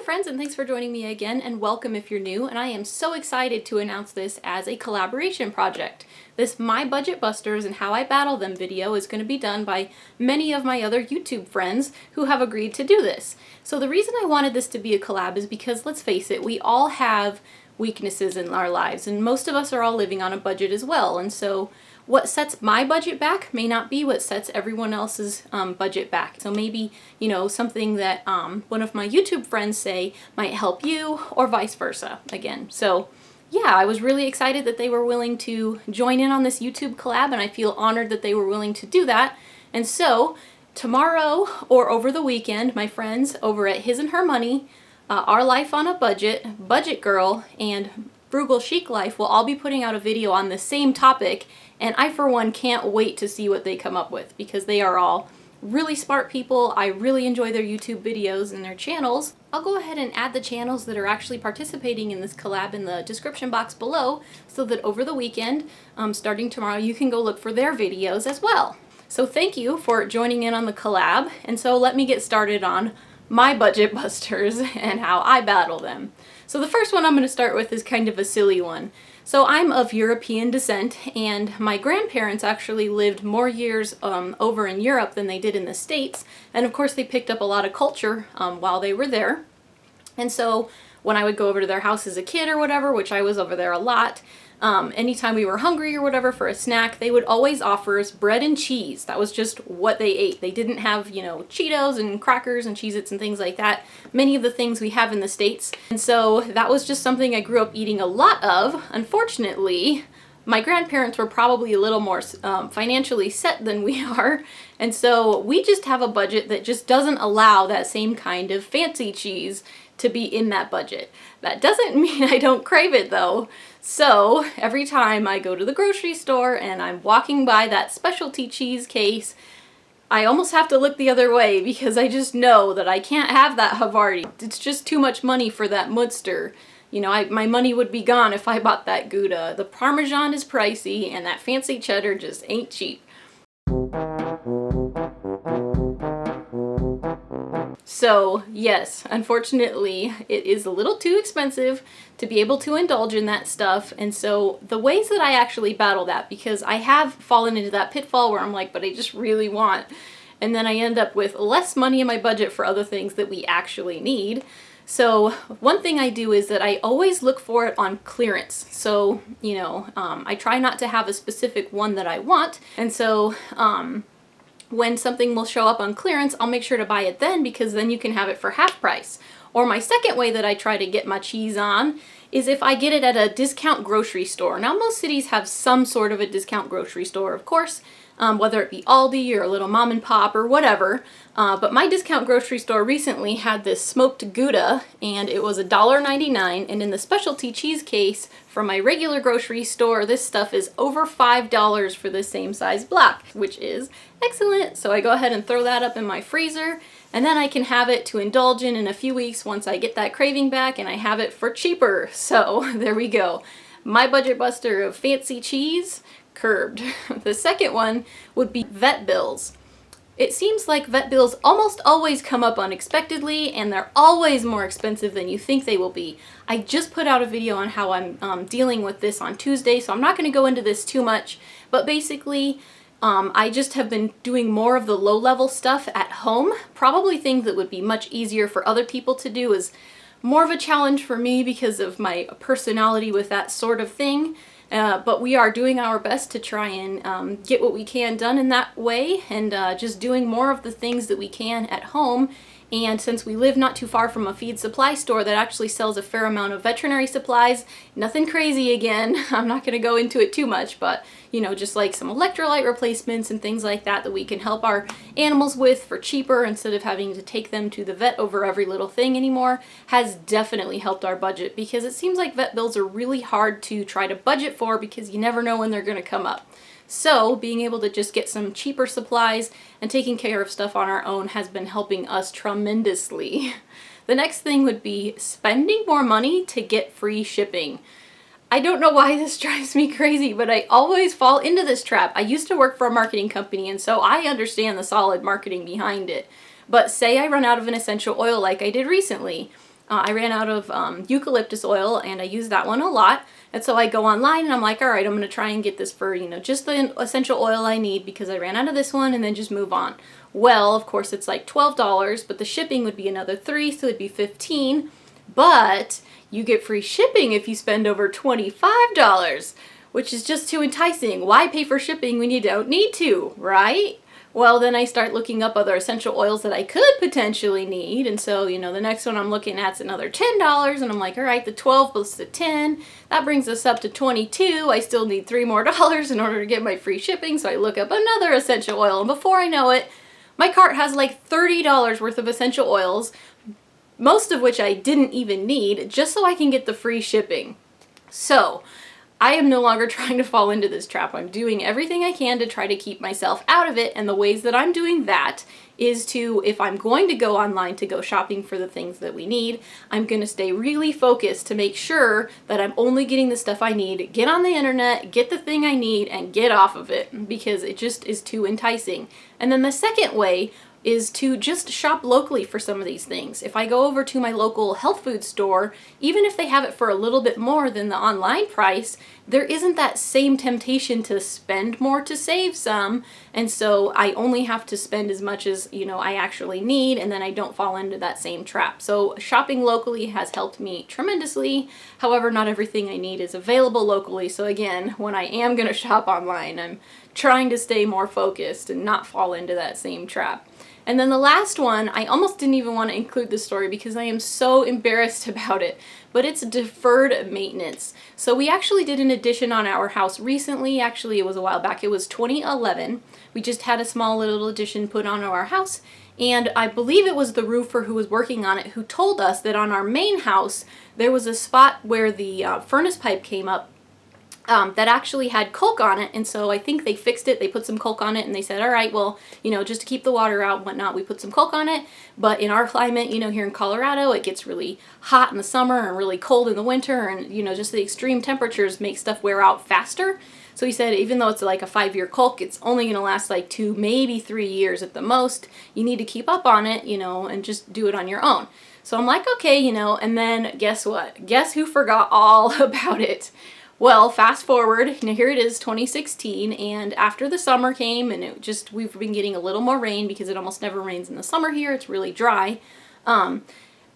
friends, and thanks for joining me again, and welcome if you're new. And I am so excited to announce this as a collaboration project. This My Budget Busters and How I Battle Them video is going to be done by many of my other YouTube friends who have agreed to do this. So the reason I wanted this to be a collab is because, let's face it, we all have weaknesses in our lives, and most of us are all living on a budget as well. And so what sets my budget back may not be what sets everyone else's budget back. So maybe, something that one of my YouTube friends say might help you, or vice versa again. So yeah, I was really excited that they were willing to join in on this YouTube collab, and I feel honored that they were willing to do that. And so tomorrow or over the weekend, my friends over at His and Her Money, Our Life on a Budget, Budget Girl, and Frugal Chic Life will all be putting out a video on the same topic, and I for one can't wait to see what they come up with, because they are all really smart people. I really enjoy their YouTube videos and their channels. I'll go ahead and add the channels that are actually participating in this collab in the description box below, so that over the weekend, starting tomorrow, you can go look for their videos as well. So thank you for joining in on the collab, and so let me get started on my budget busters and how I battle them. So the first one I'm going to start with is kind of a silly one. So I'm of European descent, and my grandparents actually lived more years over in Europe than they did in the States, and of course they picked up a lot of culture while they were there. And so when I would go over to their house as a kid or whatever, which I was over there a lot, anytime we were hungry or whatever for a snack, they would always offer us bread and cheese. That was just what they ate. They didn't have, Cheetos and crackers and Cheez-Its and things like that. Many of the things we have in the States. And so that was just something I grew up eating a lot of. Unfortunately, my grandparents were probably a little more financially set than we are. And so we just have a budget that just doesn't allow that same kind of fancy cheese to be in that budget. That doesn't mean I don't crave it though. So every time I go to the grocery store and I'm walking by that specialty cheese case, I almost have to look the other way, because I just know that I can't have that Havarti. It's just too much money for that Munster. My money would be gone if I bought that Gouda. The Parmesan is pricey, and that fancy cheddar just ain't cheap. So yes, unfortunately, it is a little too expensive to be able to indulge in that stuff. And so the ways that I actually battle that, because I have fallen into that pitfall where I'm like, but I just really want, and then I end up with less money in my budget for other things that we actually need. So one thing I do is that I always look for it on clearance. So, I try not to have a specific one that I want. And so, when something will show up on clearance, I'll make sure to buy it then, because then you can have it for half price. Or my second way that I try to get my cheese on is if I get it at a discount grocery store. Now, most cities have some sort of a discount grocery store, of course, whether it be Aldi or a little mom and pop or whatever. But my discount grocery store recently had this smoked Gouda, and it was $1.99, and in the specialty cheese case from my regular grocery store, this stuff is over $5 for the same size block, which is excellent. So I go ahead and throw that up in my freezer, and then I can have it to indulge in a few weeks once I get that craving back, and I have it for cheaper. So there we go. My budget buster of fancy cheese curbed. The second one would be vet bills. It seems like vet bills almost always come up unexpectedly, and they're always more expensive than you think they will be. I just put out a video on how I'm dealing with this on Tuesday, so I'm not going to go into this too much, but basically I just have been doing more of the low-level stuff at home. Probably things that would be much easier for other people to do is more of a challenge for me because of my personality with that sort of thing. But we are doing our best to try and get what we can done in that way, and just doing more of the things that we can at home. And since we live not too far from a feed supply store that actually sells a fair amount of veterinary supplies, nothing crazy again, I'm not going to go into it too much, but just like some electrolyte replacements and things like that we can help our animals with for cheaper instead of having to take them to the vet over every little thing anymore, has definitely helped our budget, because it seems like vet bills are really hard to try to budget for, because you never know when they're going to come up. So being able to just get some cheaper supplies and taking care of stuff on our own has been helping us tremendously. The next thing would be spending more money to get free shipping. I don't know why this drives me crazy, but I always fall into this trap. I used to work for a marketing company, and so I understand the solid marketing behind it. But say I run out of an essential oil like I did recently. I ran out of eucalyptus oil, and I use that one a lot. And so I go online and I'm like, all right, I'm going to try and get this for, just the essential oil I need because I ran out of this one, and then just move on. Well, of course, it's like $12, but the shipping would be another $3, so it'd be $15. But you get free shipping if you spend over $25, which is just too enticing. Why pay for shipping when you don't need to, right? Well, then I start looking up other essential oils that I could potentially need. And so, the next one I'm looking at is another $10. And I'm like, all right, the 12 plus the 10, that brings us up to 22. I still need $3 more in order to get my free shipping. So I look up another essential oil. And before I know it, my cart has like $30 worth of essential oils, most of which I didn't even need, just so I can get the free shipping. So I am no longer trying to fall into this trap. I'm doing everything I can to try to keep myself out of it, and the ways that I'm doing that is to, if I'm going to go online to go shopping for the things that we need, I'm going to stay really focused to make sure that I'm only getting the stuff I need, get on the internet, get the thing I need, and get off of it, because it just is too enticing. And then the second way is to just shop locally for some of these things. If I go over to my local health food store, even if they have it for a little bit more than the online price, there isn't that same temptation to spend more to save some, and so I only have to spend as much as, I actually need, and then I don't fall into that same trap. So shopping locally has helped me tremendously. However, not everything I need is available locally, so again, when I am going to shop online, I'm trying to stay more focused and not fall into that same trap. And then the last one, I almost didn't even want to include this story because I am so embarrassed about it, but it's deferred maintenance. So we actually did an addition on our house recently. Actually, it was a while back. It was 2011. We just had a small little addition put on our house, and I believe it was the roofer who was working on it who told us that on our main house there was a spot where the furnace pipe came up that actually had caulk on it, and so I think they fixed it. They put some caulk on it, and they said, all right, well, just to keep the water out and whatnot, we put some caulk on it. But in our climate, here in Colorado, it gets really hot in the summer and really cold in the winter, and just the extreme temperatures make stuff wear out faster. So he said, even though it's like a 5-year caulk, it's only going to last like 2, maybe 3 years at the most. You need to keep up on it, and just do it on your own. So I'm like, okay, and then guess what? Guess who forgot all about it? Well, fast forward, here it is, 2016, and after the summer came, and we've been getting a little more rain because it almost never rains in the summer here. It's really dry.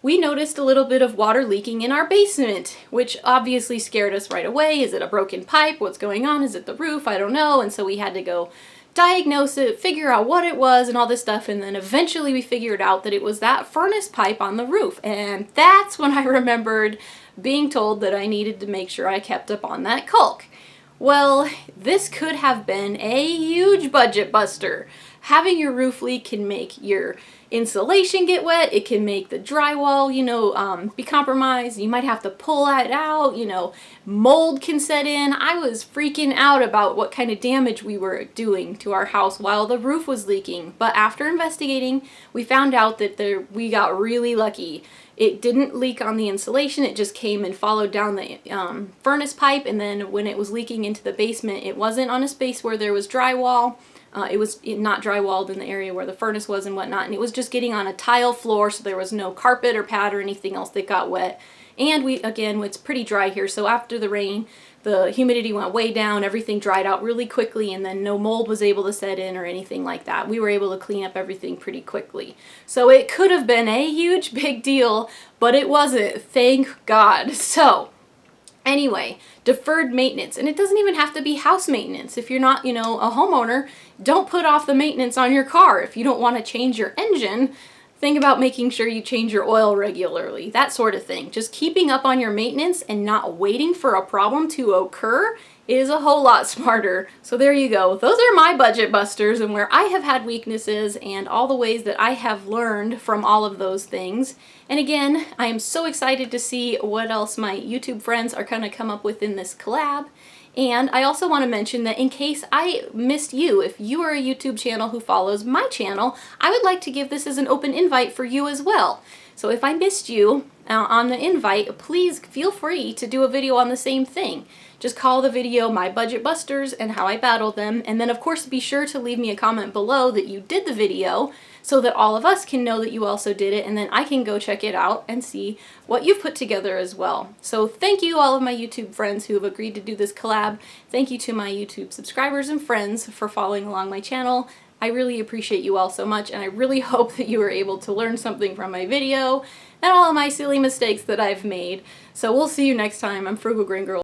We noticed a little bit of water leaking in our basement, which obviously scared us right away. Is it a broken pipe? What's going on? Is it the roof? I don't know. And so we had to go diagnose it, figure out what it was and all this stuff, and then eventually we figured out that it was that furnace pipe on the roof. And that's when I remembered being told that I needed to make sure I kept up on that caulk. Well, this could have been a huge budget buster. Having your roof leak can make your insulation get wet. It can make the drywall, be compromised. You might have to pull that out, mold can set in. I was freaking out about what kind of damage we were doing to our house while the roof was leaking. But after investigating, we found out that we got really lucky. It didn't leak on the insulation, it just came and followed down the furnace pipe, and then when it was leaking into the basement, it wasn't on a space where there was drywall. It was not drywalled in the area where the furnace was and whatnot, and it was just getting on a tile floor, so there was no carpet or pad or anything else that got wet. And it's pretty dry here, so after the rain, the humidity went way down, everything dried out really quickly, and then no mold was able to set in or anything like that. We were able to clean up everything pretty quickly. So it could have been a huge big deal, but it wasn't, thank God. So anyway, deferred maintenance, and it doesn't even have to be house maintenance. If you're not, a homeowner, don't put off the maintenance on your car. If you don't want to change your engine, think about making sure you change your oil regularly, that sort of thing. Just keeping up on your maintenance and not waiting for a problem to occur is a whole lot smarter. So there you go. Those are my budget busters and where I have had weaknesses and all the ways that I have learned from all of those things. And again, I am so excited to see what else my YouTube friends are going to come up with in this collab. And I also want to mention that in case I missed you, if you are a YouTube channel who follows my channel, I would like to give this as an open invite for you as well. So if I missed you on the invite, please feel free to do a video on the same thing. Just call the video My Budget Busters and how I battled them. And then of course be sure to leave me a comment below that you did the video so that all of us can know that you also did it, and then I can go check it out and see what you've put together as well. So thank you all of my YouTube friends who have agreed to do this collab. Thank you to my YouTube subscribers and friends for following along my channel. I really appreciate you all so much, and I really hope that you were able to learn something from my video and all of my silly mistakes that I've made. So we'll see you next time. I'm Frugal Green Girl.